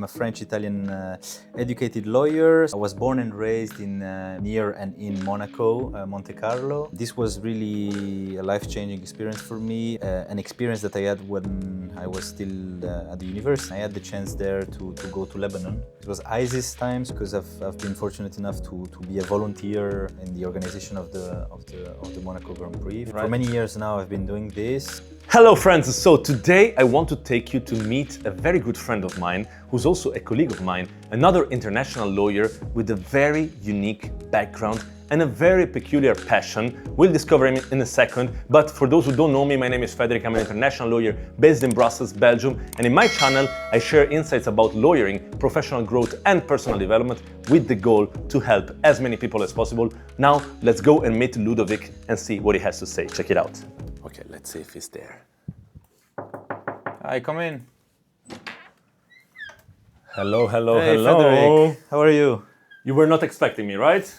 I'm a French-Italian educated lawyer. I was born and raised in near and in Monaco, Monte Carlo. This was really a life-changing experience for me, an experience that I had when I was still at the university. I had the chance there to go to Lebanon. It was ISIS times because I've been fortunate enough to be a volunteer in the organization of the Monaco Grand Prix. Right. For many years now I've been doing this. Hello friends, so today I want to take you to meet a very good friend of mine who's also a colleague of mine, another international lawyer with a very unique background and a very peculiar passion. We'll discover him in a second, but for those who don't know me, my name is Federich. I'm an international lawyer based in Brussels, Belgium, and in my channel I share insights about lawyering, professional growth and personal development with the goal to help as many people as possible. Now let's go and meet Ludovic and see what he has to say. Check it out. Okay, let's see if he's there. Hi, come in. Hello, hello, Hey, hello. Federich. How are you? You were not expecting me, right?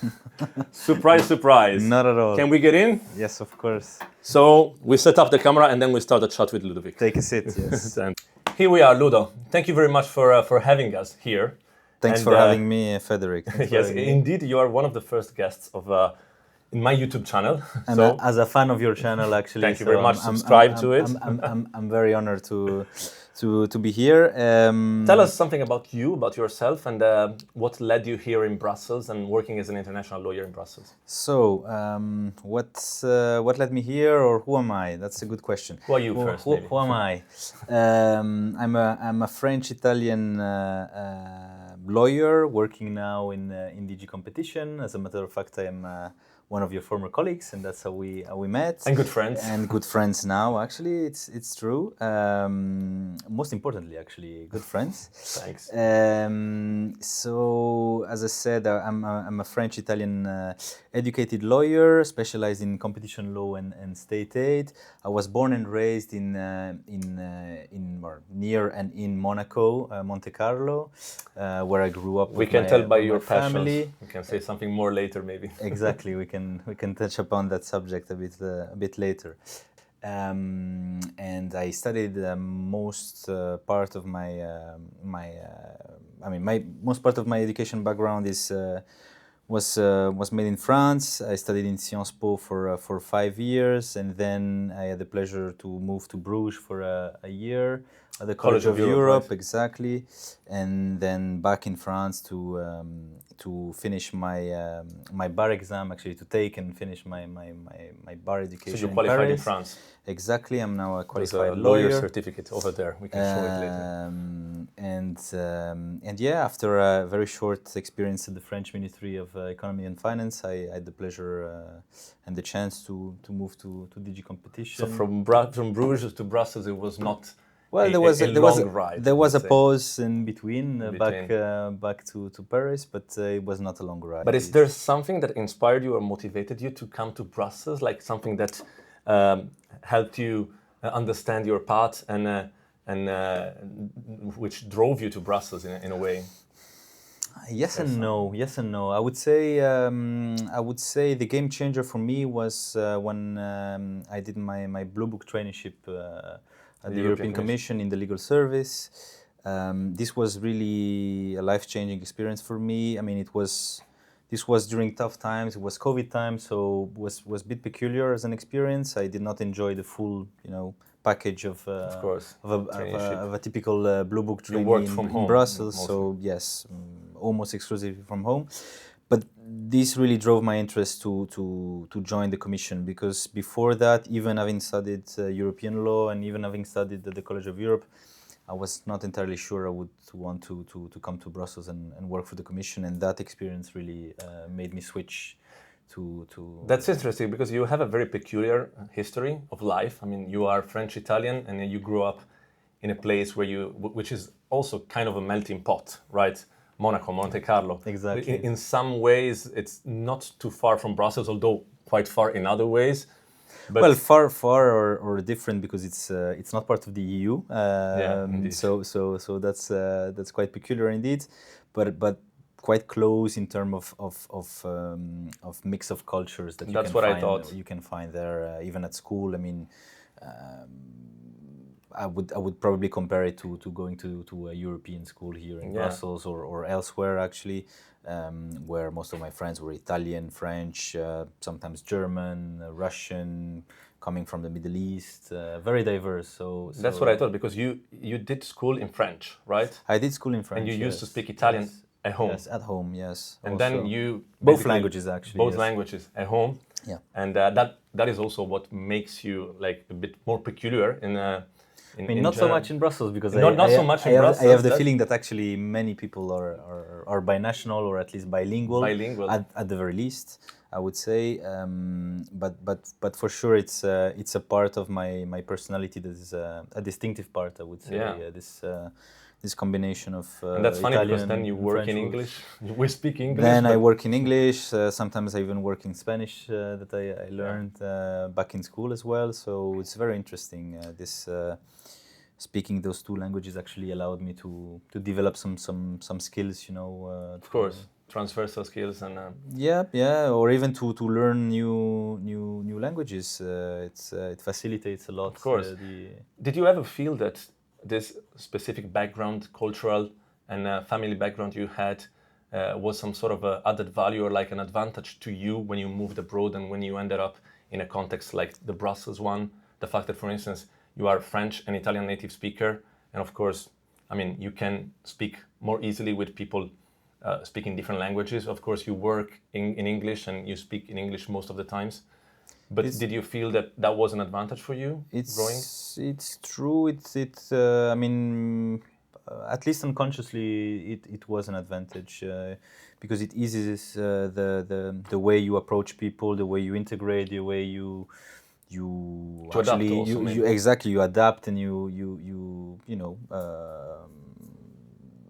Surprise, surprise. Not at all. Can we get in? Yes, of course. So we set up the camera and then we start a chat with Ludovic. Take a seat, yes. And here we are, Ludo. Thank you very much for having us here. Thanks for having me, Federich. Yes, indeed, you are one of the first guests of in my YouTube channel. And so, as a fan of your channel, actually. Thank you very much. Subscribe to it. I'm very honored to be here. Tell us something about you, about yourself, and what led you here in Brussels and working as an international lawyer in Brussels. So, what led me here, or who am I? That's a good question. Who are you first? Who am I? I'm a French-Italian lawyer working now in DG competition. As a matter of fact, I am one of your former colleagues, and that's how we met. And good friends. And good friends now. Actually, it's true. Most importantly, actually, good friends. Thanks. So, as I said, I'm a French-Italian educated lawyer, specialized in competition law and state aid. I was born and raised in or near and in Monaco, Monte Carlo, where I grew up. We can tell by your family. We can say something more later, maybe. Exactly. We can touch upon that subject a bit later. And I studied most part of my most part of my education background was made in France. I studied in Sciences Po for 5 years, and then I had the pleasure to move to Bruges for a year at the College of Europe, right? Exactly, and then back in France to finish my bar exam, actually to take and finish my bar education. So you qualified in France. Exactly, I'm now a qualified There's a lawyer certificate over there. We can show it later. And yeah, after a very short experience at the French Ministry of Economy and Finance, I had the pleasure and the chance to move to DG competition. So from Bruges to Brussels, it was not. Well, there was a pause in between, back to Paris, but it was not a long ride. But is there something that inspired you or motivated you to come to Brussels, like something that helped you understand your path and which drove you to Brussels in a way? Yes and no. Yes and no. I would say the game changer for me was when I did my Blue Book traineeship at the European Commission in the legal service. This was really a life-changing experience for me. I mean, this was during tough times. It was COVID time, so was a bit peculiar as an experience. I did not enjoy the full, package of a typical Blue Book trainee in Brussels. Mostly. So yes, almost exclusively from home. But this really drove my interest to join the Commission, because before that, even having studied European law and even having studied at the College of Europe, I was not entirely sure I would want to come to Brussels and work for the Commission, and that experience really made me switch to. That's interesting, because you have a very peculiar history of life. I mean, you are French-Italian, and you grew up in a place which is also kind of a melting pot, right? Monaco, Monte Carlo. Exactly. In some ways, it's not too far from Brussels, although quite far in other ways. But well, far or different, because it's not part of the EU. So that's quite peculiar indeed, but quite close in terms of mix of cultures that you can find there even at school. I mean. I would probably compare it to going to a European school here in Brussels or elsewhere actually, where most of my friends were Italian, French, sometimes German, Russian, coming from the Middle East, very diverse. So that's what I thought, because you did school in French, right? I did school in French. And you used to speak Italian at home. Yes, at home, yes. And also. then you both languages actually. Both languages at home. Yeah. And that is also what makes you like a bit more peculiar in. I mean, not so much in Brussels, because not so much in Brussels. I have the feeling that actually many people are binational or at least bilingual. At the very least, I would say. But for sure, it's a part of my personality that is a distinctive part, I would say. Yeah. This combination of and that's funny, Italian because then you work in English. We speak English. Then I work in English. Sometimes I even work in Spanish that I learned back in school as well. So it's very interesting. Speaking those two languages actually allowed me to develop some skills. Of course, transversal skills and. Or even to learn new languages. It facilitates a lot. Of course. Did you ever feel that this specific background, cultural and family background you had, was some sort of a added value or like an advantage to you when you moved abroad and when you ended up in a context like the Brussels one? The fact that, for instance, you are French and Italian native speaker, and of course, I mean, you can speak more easily with people speaking different languages. Of course, you work in English and you speak in English most of the times. But did you feel that was an advantage for you growing? It's true. I mean, at least unconsciously, it was an advantage because it eases the way you approach people, the way you integrate, the way you actually you adapt and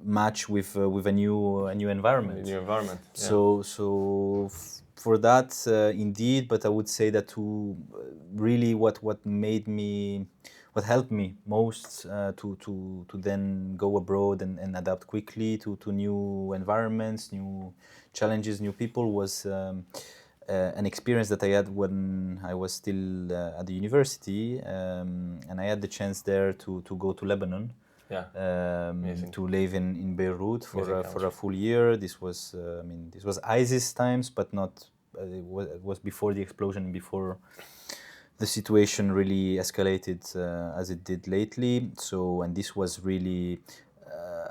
match with a new environment. New environment. Yeah. So. For that, indeed, but I would say that really what helped me most to then go abroad and adapt quickly to new environments, new challenges, new people was an experience that I had when I was still at the university, and I had the chance there to go to Lebanon. To live in Beirut for a full year. This was ISIS times, but not. It was before the explosion, before the situation really escalated as it did lately. So, and this was really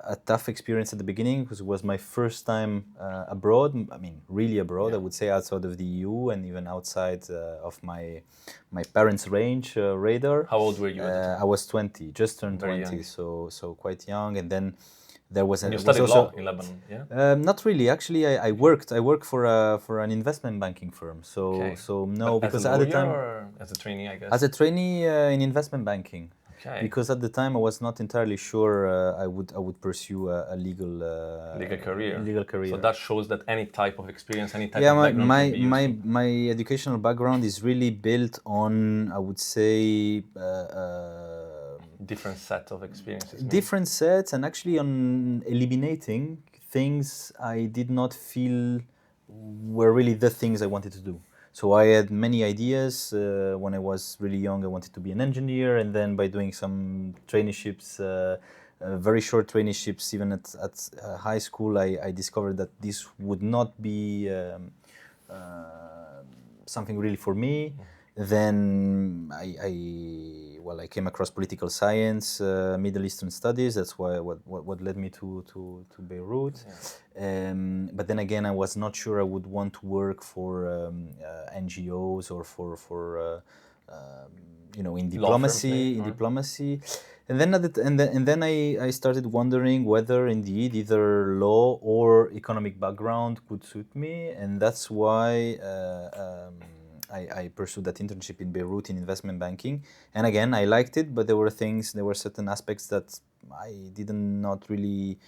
a tough experience at the beginning because it was my first time abroad. I mean, really abroad. I would say outside of the EU and even outside of my parents' range radar. How old were you? I was 20, just turned 20, so quite young. And then there was you studied law in Lebanon, yeah? Not really. Actually, I worked for an investment banking firm. So no, because at the time, or as a trainee, I guess. As a trainee in investment banking. Okay. Because at the time I was not entirely sure I would pursue a legal career. So that shows that any type of experience, any type of background can be useful. my educational background is really built on, I would say, different set of experiences. Different sets, and actually on eliminating things I did not feel were really the things I wanted to do. So I had many ideas. When I was really young, I wanted to be an engineer, and then by doing some traineeships, very short traineeships, even at high school, I discovered that this would not be something really for me. Then I came across political science, Middle Eastern studies. That's what led me to Beirut. Yeah. But then again, I was not sure I would want to work for NGOs or for in diplomacy. And then I started wondering whether indeed either law or economic background could suit me, and that's why. I pursued that internship in Beirut in investment banking, and again I liked it, but there were certain aspects that I did not really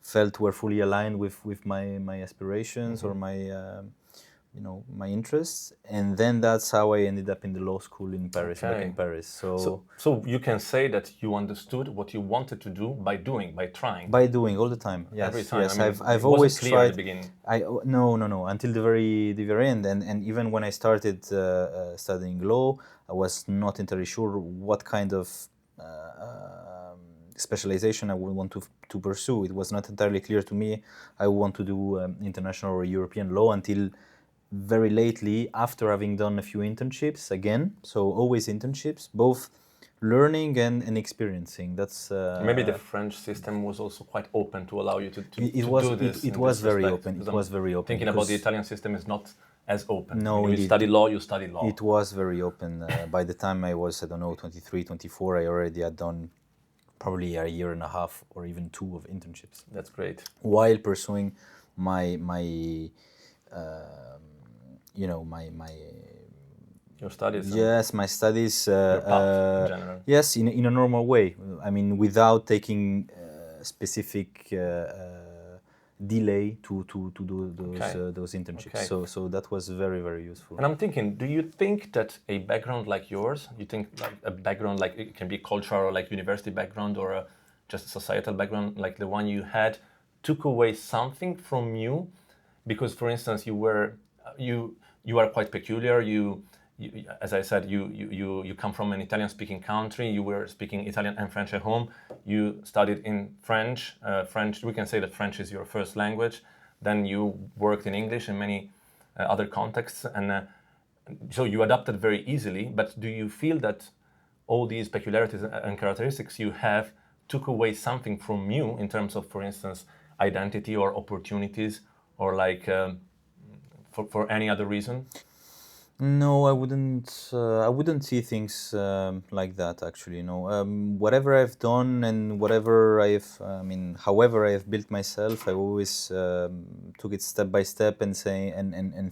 felt were fully aligned with my aspirations or my interests, and then that's how I ended up in the law school in Paris, back in Paris. So you can say that you understood what you wanted to do by trying. By doing all the time. Yes, every time. Yes, I mean, I've always clear tried. At the beginning. No, until the very end, and even when I started studying law, I was not entirely sure what kind of specialization I would want to pursue. It was not entirely clear to me I want to do international or European law until very lately, after having done a few internships again. So always internships, both learning and experiencing. That's Maybe the French system was also quite open to allow you to do this. It was very open. It was very open. Thinking about the Italian system is not as open. No, when you study law, you study law. It was very open. By the time I was, I don't know, 23, 24, I already had done probably a year and a half or even 2 of internships. That's great. While pursuing my your studies. Yes, my studies. Your path in general. Yes, in a normal way. I mean, without taking specific delay to do those internships. Okay. So that was very, very useful. And I'm thinking, do you think that a background like yours, you think like a background like it can be cultural or like university background or just a societal background like the one you had, took away something from you? Because, for instance, you are quite peculiar. You, as I said, you come from an Italian-speaking country. You were speaking Italian and French at home. You studied in French. French, we can say that French is your first language. Then you worked in English in many other contexts, and so you adapted very easily. But do you feel that all these peculiarities and characteristics you have took away something from you in terms of, for instance, identity or opportunities, or like for any other reason? No, I wouldn't. I wouldn't see things like that. Actually, no. Whatever I've done and whatever however I have built myself, I always took it step by step and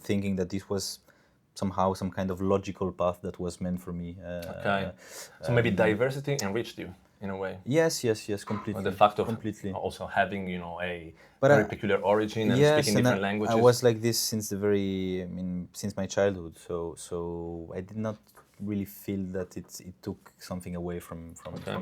thinking that this was somehow some kind of logical path that was meant for me. Okay. So maybe diversity enriched you in a way. Yes, completely. Or the fact of also having, a very peculiar origin and speaking different languages. I was like this since since my childhood. So I did not really feel that it took something away from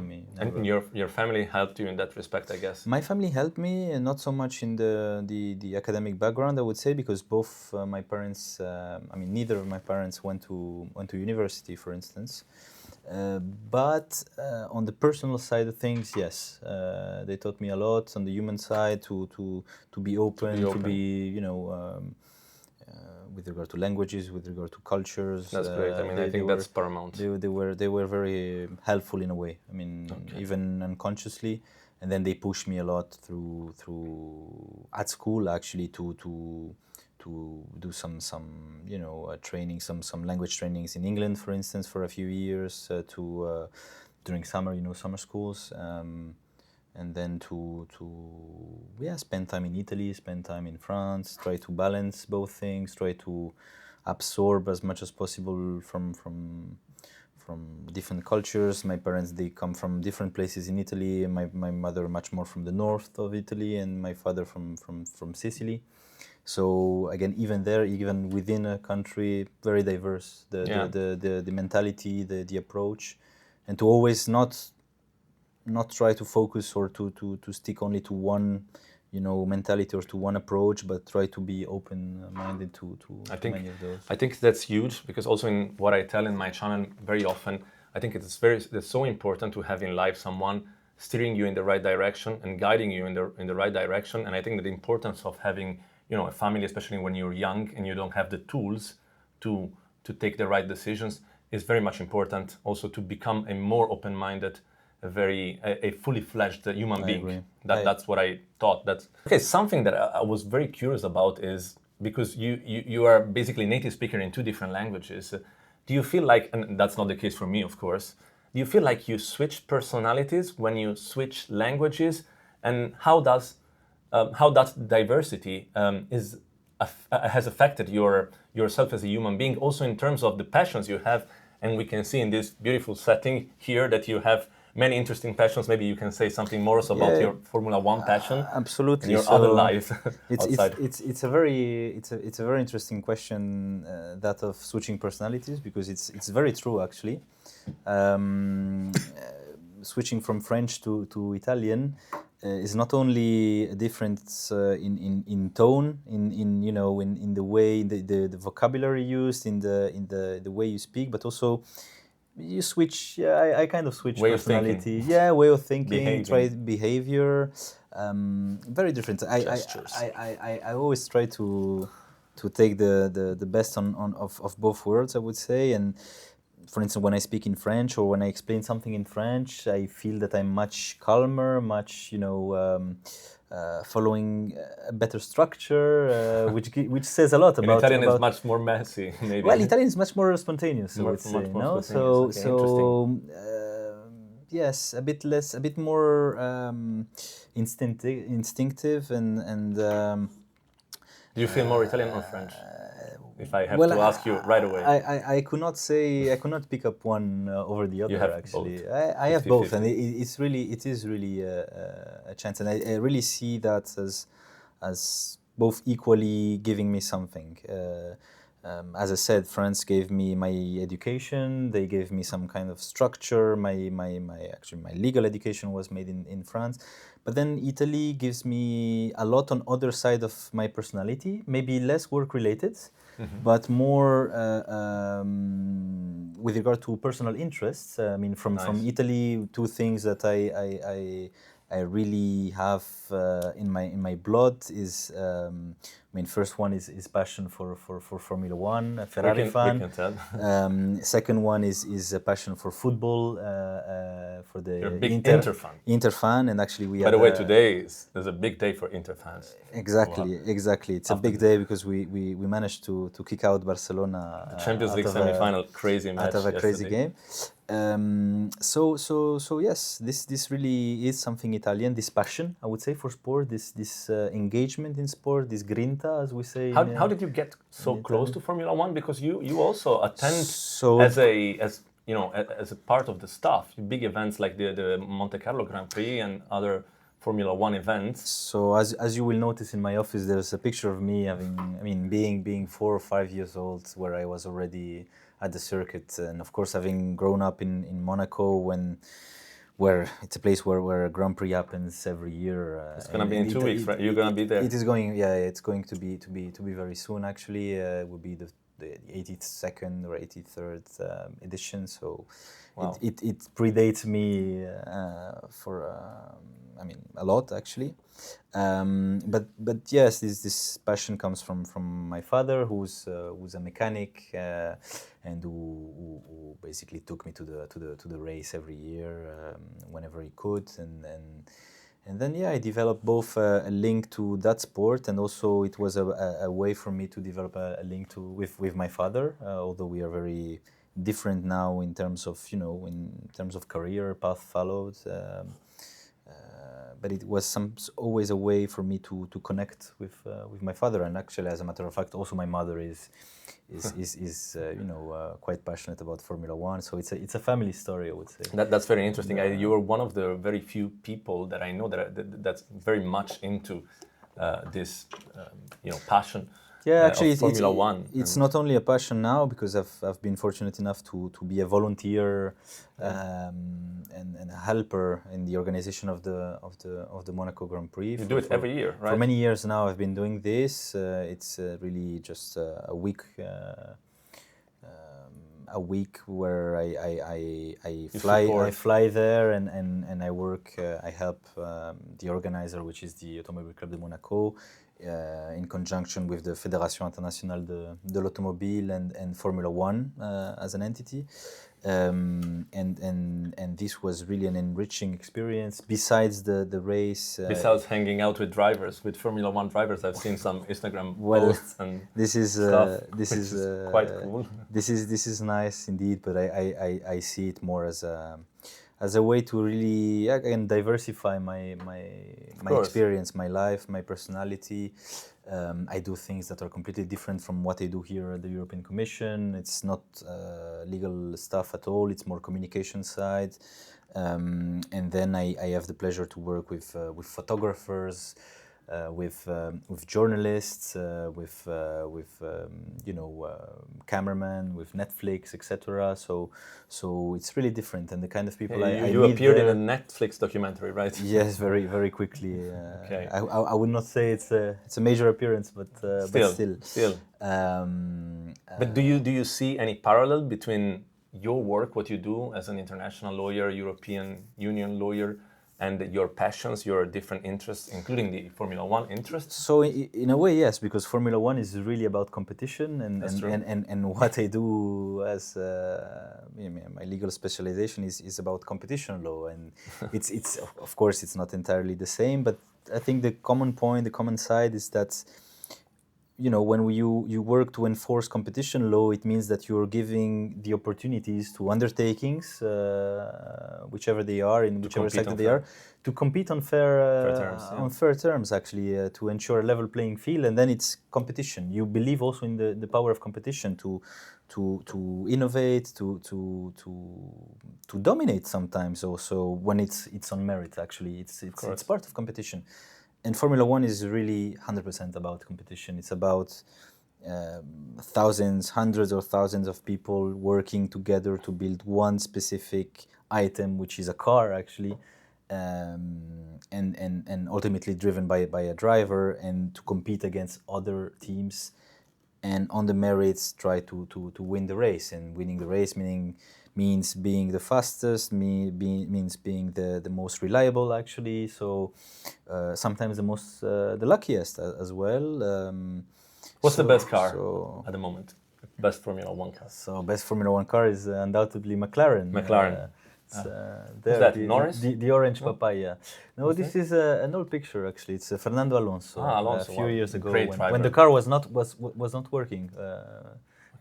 me. Never. And your family helped you in that respect, I guess. My family helped me, and not so much in the academic background, I would say, because both my parents, neither of my parents went to university, for instance. But on the personal side of things, yes, they taught me a lot on the human side to be open, to be with regard to languages, with regard to cultures. That's great. I think that's paramount. They were very helpful in a way. Even unconsciously, and then they pushed me a lot through at school actually to do some training, some language trainings in England, for instance, for a few years during summer, summer schools, and then to spend time in Italy, spend time in France, try to balance both things, try to absorb as much as possible from different cultures. My parents, they come from different places in Italy. My mother much more from the north of Italy, and my father from Sicily. So again, even within a country, very diverse, the mentality, the approach, and to always not try to focus or to stick only to one, mentality or to one approach, but try to be open-minded to many of those. I think that's huge, because also in what I tell in my channel very often, I think it's so important to have in life someone steering you in the right direction and guiding you in the right direction. And I think that the importance of having a family, especially when you're young and you don't have the tools to take the right decisions, is very much important. Also to become a more open-minded, a fully fledged human being. Agree. That's what I thought. Okay. Something that I was very curious about is, because you are basically native speaker in 2 different languages. Do you feel like, and that's not the case for me, of course, do you feel like you switch personalities when you switch languages, and how that diversity has affected yourself as a human being, also in terms of the passions you have? And we can see in this beautiful setting here that you have many interesting passions. Maybe you can say something more about your Formula One passion. Absolutely. And your other life outside. It's a very interesting question, that of switching personalities, because it's very true actually. Switching from French to Italian is not only a difference in tone, in the way the vocabulary used, in the way you speak, but also you switch. Yeah, I kind of switch Way of personality. thinking. Yeah, way of thinking. Behaving. Try behavior. Very different. Gestures. I always try to take the best of both worlds, I would say. And for instance, when I speak in French or when I explain something in French, I feel that I'm much calmer, much following a better structure, which says a lot In about. Italian, it's much more messy, maybe. Well, Italian is much more spontaneous, I would say. Much more No, spontaneous. Okay, so yes, a bit less, a bit more instinctive, and Do you feel more Italian or French? If I have to ask you right away. I could not say, I could not pick up one over the other. You have actually, both. I have both, 50-50. and it is really a chance, and I really see that as both equally giving me something. As I said, France gave me my education. They gave me some kind of structure. Actually my legal education was made in France, but then Italy gives me a lot on other side of my personality. Maybe less work related, but more with regard to personal interests. I mean, from Italy, two things that I really have in my blood is. I mean, first one is passion for Formula One, a Ferrari fan. We can tell. Second one is a passion for football, for the You're a big Inter fan. Inter fan, and actually we. By the way, today there's a big day for Inter fans. Exactly, Wow. exactly. It's a big day because we managed to kick out Barcelona. The Champions League semi-final, crazy match. Out of a crazy yesterday. game. So yes, this really is something Italian. This passion, I would say, for sport. This engagement in sport. This grinta, as we say. How did you get so close to Formula One? Because you also attend So- as a part of the staff, big events like the Monte Carlo Grand Prix and other Formula One events. So as you will notice in my office, there's a picture of me being 4 or 5 years old, where I was already at the circuit, and of course having grown up in Monaco, where it's a place where a Grand Prix happens every year. It's gonna be in 2 weeks, right? You're gonna be there. It is going. Yeah, it's going to be very soon. Actually, it will be the 82nd or 83rd edition. So Wow. it predates me for a lot actually. But yes, this passion comes from my father, who's a mechanic and who basically took me to the race every year whenever he could, and then I developed both a link to that sport, and also it was a way for me to develop a link with my father, although we are very different now in terms of career path followed. But it was always a way for me to connect with my father, and actually, as a matter of fact, also my mother is quite passionate about Formula One. So it's a family story, I would say. That's very interesting. You were one of the very few people that I know that's very much into this passion. Yeah, actually, of Formula One. It's not only a passion now, because I've been fortunate enough to be a volunteer and a helper in the organization of the Monaco Grand Prix. You do it every year, right? For many years now, I've been doing this. It's really just a week. A week where I fly there and I work. I help the organizer, which is the Automobile Club de Monaco, in conjunction with the Fédération Internationale de l'Automobile and Formula One as an entity. And this was really an enriching experience. Besides the race, besides hanging out with drivers, with Formula One drivers, I've seen some Instagram posts and this is stuff, this is quite cool. This is nice indeed, but I see it more as a way to really again diversify my experience, my life, my personality. I do things that are completely different from what I do here at the European Commission. It's not legal stuff at all. It's more communication side. And then I have the pleasure to work with photographers, with journalists, with cameramen, with Netflix, etc. So it's really different, and the kind of people you meet appeared there, in a Netflix documentary, right? Yes, very very quickly. Okay. I would not say it's a major appearance, but still. But do you see any parallel between your work, what you do as an international lawyer, European Union lawyer, and your passions, your different interests, including the Formula One interests? So in a way, yes, because Formula One is really about competition, and what I do as my legal specialization is about competition law, and it's of course it's not entirely the same, but I think the common point, the common side is that when you work to enforce competition law, it means that you're giving the opportunities to undertakings, whichever they are, in whichever sector they are, to compete on fair terms, actually, to ensure a level playing field. And then it's competition. You believe also in the power of competition to innovate, to dominate sometimes. Also, when it's on merit, actually, it's part of competition. And Formula One is really 100% about competition. It's about hundreds or thousands of people working together to build one specific item, which is a car, actually, and ultimately driven by a driver, and to compete against other teams, and on the merits try to win the race. And winning the race means being the fastest, means being the most reliable, actually. So sometimes the luckiest as well. What's the best car at the moment? Best Formula One car? So best Formula One car is undoubtedly McLaren. Norris? The orange papaya. No, this is an old picture, actually. It's Fernando Alonso. A few years ago, when the car was not working.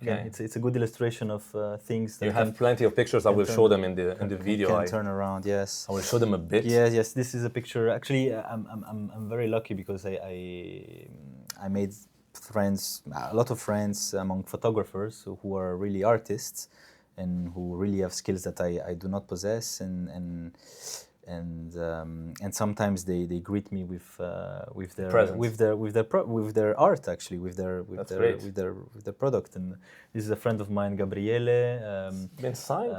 Again, it's a good illustration of things that you have plenty of pictures. I will show them in the video. Can turn around. Yes. I will show them a bit. Yes. This is a picture. Actually, I'm very lucky because I made a lot of friends among photographers who are really artists and who really have skills that I do not possess, and sometimes they greet me with their art, actually, with their product. And this is a friend of mine, Gabriele. Been signed?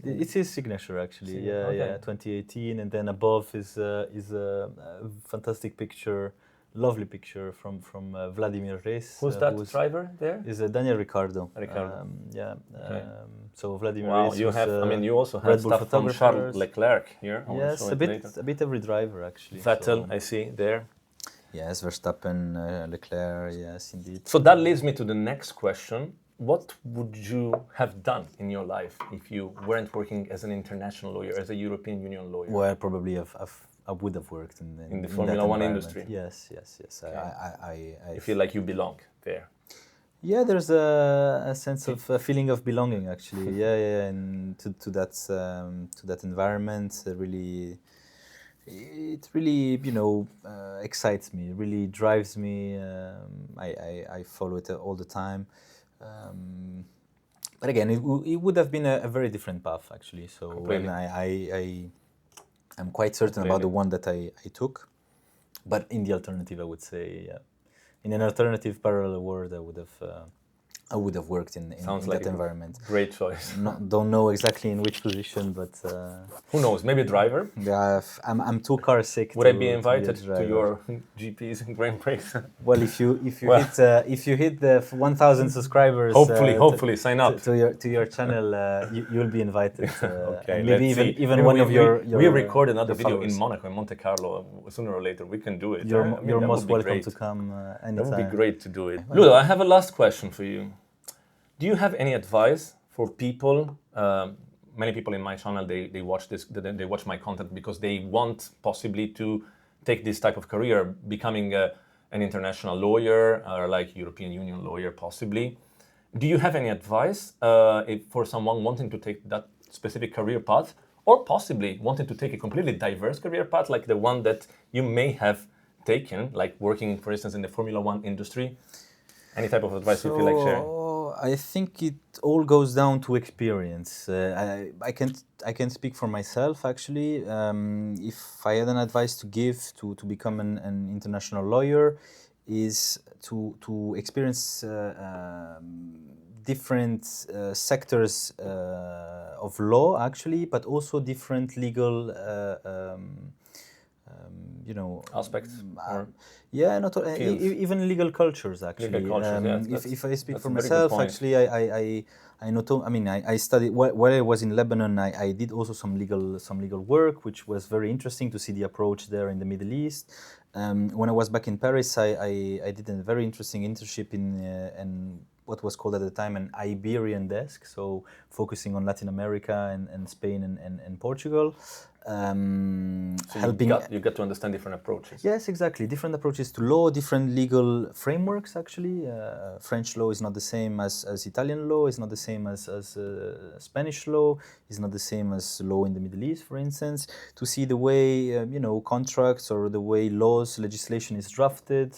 It's his signature, actually. Yeah, 2018. And then above is a fantastic picture. Lovely picture from Vladimir Reis. Who's that driver there? Is Daniel Ricciardo. So Vladimir Reis. You also have stuff from Charles Leclerc here. Yes, a bit every driver, actually. Vettel, I see there. Yes, Verstappen, Leclerc. Yes, indeed. So that leads me to the next question. What would you have done in your life if you weren't working as an international lawyer, as a European Union lawyer? Well, probably I would have worked in the Formula One industry. Yes. Okay. I feel like you belong there. Yeah, there's a sense of a feeling of belonging, actually. Yeah, and to that environment, it really excites me. It really drives me. I follow it all the time. But again, it would have been a very different path, actually. So when I'm quite certain about the one that I took, but in the alternative, I would say, in an alternative parallel world, I would have worked in that environment. Great choice. Don't know exactly in which position, but who knows? Maybe a driver. Yeah, I'm too car sick. Would I be invited to your GPs and Grand Prix? Well, if you hit the 1,000 subscribers, hopefully sign up to your channel. You'll be invited. Okay, maybe even one of your we record another video in Monaco, in Monte Carlo. Sooner or later, we can do it. You're most welcome to come anytime. That would be great to do it. Ludo, I have a last question for you. Do you have any advice for people? Many people in my channel, they watch this. They watch my content because they want possibly to take this type of career, becoming an international lawyer or like European Union lawyer, possibly. Do you have any advice for someone wanting to take that specific career path, or possibly wanting to take a completely diverse career path, like the one that you may have taken, like working, for instance, in the Formula One industry? Any type of advice you feel like sharing? I think it all goes down to experience. I can speak for myself, actually. If I had an advice to give to become an international lawyer, is to experience different sectors of law, actually, but also different legal you know, Aspects? Or yeah, not fields? even legal cultures actually. Legal cultures, yeah, If I speak that's for a very good myself, point. actually, I not I mean I studied while I was in Lebanon. I did also some legal work, which was very interesting to see the approach there in the Middle East. When I was back in Paris, I did a very interesting internship in what was called at the time an Iberian desk, so focusing on Latin America and Spain and Portugal. So Helping. you got to understand different approaches. Yes, exactly. Different approaches to law, different legal frameworks, actually. French law is not the same as Italian law, it's not the same as Spanish law, it's not the same as law in the Middle East, for instance. To see the way, you know, contracts or the way laws, legislation is drafted.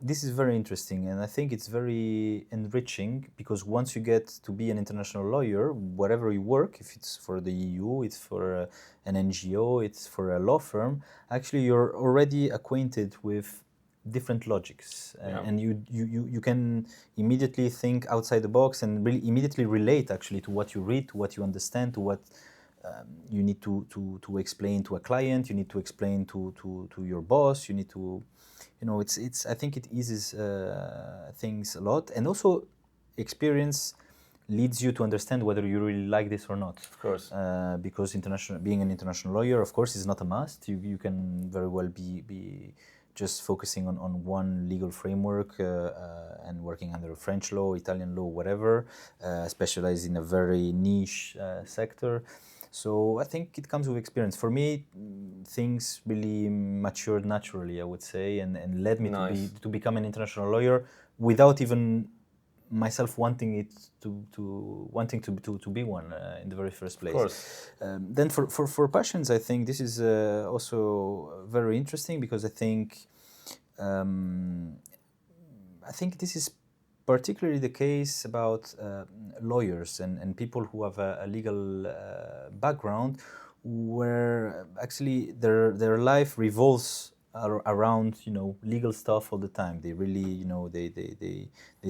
This is very interesting, and I think it's very enriching because once you get to be an international lawyer, wherever you work, if it's for the EU, it's for an NGO, it's for a law firm, actually you're already acquainted with different logics, and you can immediately think outside the box and really immediately relate actually to what you read, to what you understand, to what you need to explain to a client, you need to explain to your boss, you need to, you know, it's I think it eases things a lot, and also experience leads you to understand whether you really like this or not. Of course. Because being an international lawyer, of course, is not a must. You can very well be just focusing on one legal framework and working under French law, Italian law, whatever, specialize in a very niche sector. So I think it comes with experience. For me, things really matured naturally, I would say, and led me to become an international lawyer without even myself wanting it to be one in the very first place. Of course. Then for passions, I think this is also very interesting because I think this is particularly the case about lawyers and people who have a legal background, where actually their life revolves around, you know, legal stuff all the time. They really, you know, they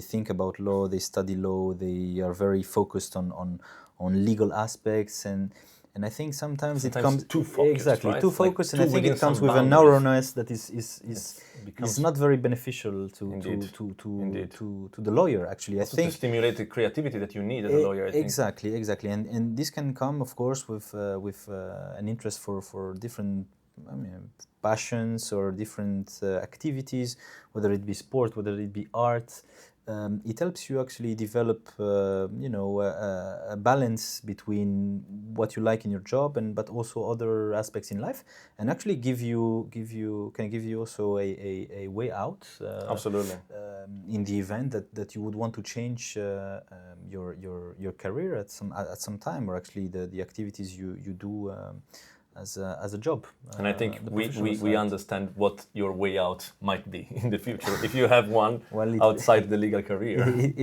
think about law, they study law, they are very focused on legal aspects, and I think sometimes it comes too focused, exactly right? too focused, like and I think it comes with a narrowness that is not very beneficial to the lawyer. Actually, also I think to stimulate the creativity that you need as a lawyer. I think. Exactly, and this can come, of course, with an interest for different, I mean, passions or different activities, whether it be sport, whether it be art. It helps you actually develop, you know, a balance between what you like in your job but also other aspects in life, and actually can give you also a way out. Absolutely. In the event that you would want to change your career at some time, or actually the activities you do. As a job. And I think we understand what your way out might be in the future. If you have one outside the legal career,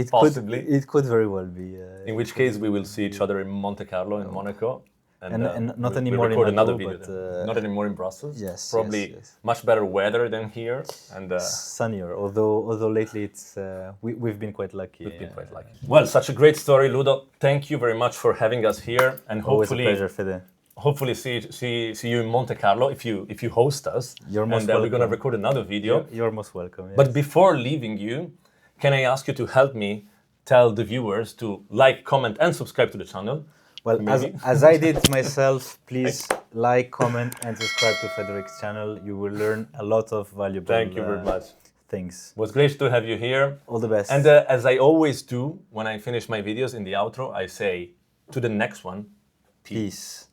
possibly. It could very well be. In which case we will see each other in Monte Carlo, in Monaco. And not we'll anymore record in another Monaco, video. but Not anymore in Brussels. Yes. Probably yes. much better weather than here. And sunnier, although lately it's we've been quite lucky. We've been quite lucky. Well, such a great story, Ludo. Thank you very much for having us here, and always hopefully, a pleasure, Fede. Hopefully see you in Monte Carlo if you host us. You're most and welcome. We're gonna record another video. You're most welcome. Yes. But before leaving you, can I ask you to help me tell the viewers to like, comment, and subscribe to the channel? Well, as I did myself, please like, comment, and subscribe to Federich's channel. You will learn a lot of valuable. Thank you very much. Things. It was great to have you here. All the best. And as I always do when I finish my videos in the outro, I say to the next one, peace. Peace.